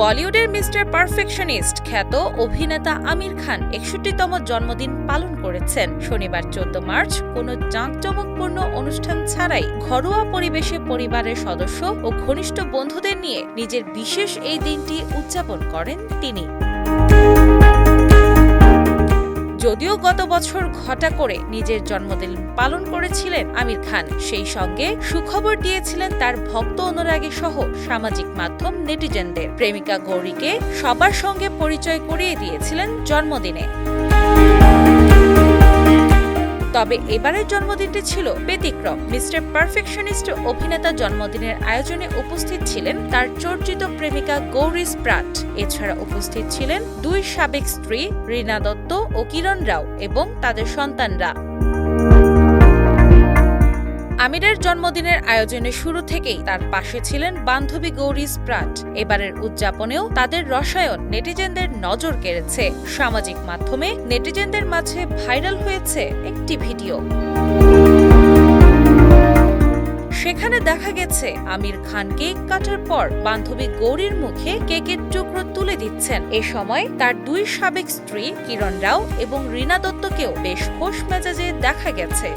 বলিউডের mister perfectionist খ্যাত অভিনেতা আমির খান ৬১তম জন্মদিন পালন করেছেন। শনিবার ১৪ মার্চ কোনো জাঁকজমকপূর্ণ অনুষ্ঠান ছাড়াই ঘরোয়া পরিবেশে পরিবারের সদস্য ও ঘনিষ্ঠ বন্ধুদের নিয়ে নিজের বিশেষ এই দিনটি উদযাপন করেন তিনি। যদিও গত বছর ঘটা করে নিজের জন্মদিন পালন করেছিলেন আমির খান, সেই সঙ্গে সুখবর দিয়েছিলেন তার ভক্ত অনুরাগী সহ সামাজিক মাধ্যম নেটিজেনদের। প্রেমিকা গৌরীকে সবার সঙ্গে পরিচয় করিয়ে দিয়েছিলেন জন্মদিনে। তবে এবারের জন্মদিনটি ছিল ব্যতিক্রম। মিস্টার পারফেকশনিস্ট অভিনেতা জন্মদিনের আয়োজনে উপস্থিত ছিলেন তার চর্চিত প্রেমিকা গৌরী স্প্রাট। এছাড়া উপস্থিত ছিলেন দুই সাবেক স্ত্রী রীনা দত্ত ও কিরণ রাও এবং তাদের সন্তানরা। আমিরের জন্মদিনের আয়োজনে শুরু থেকেই তার পাশে ছিলেন বান্ধবী গৌরী স্প্রাট। এবারের উদযাপনেও তাদের রসায়ন নেটিজেনদের নজর কেড়েছে। সামাজিক মাধ্যমে নেটিজেনদের মাঝে ভাইরাল হয়েছে একটি ভিডিও। সেখানে দেখা গেছে আমির খান কেক কাটার পর বান্ধবী গৌরীর মুখে কেকের টুকরো তুলে দিচ্ছেন। এ সময় তার দুই সাবেক স্ত্রী কিরণ রাও এবং রীনা দত্তকেও বেশ খোশ মেজাজে দেখা গেছে।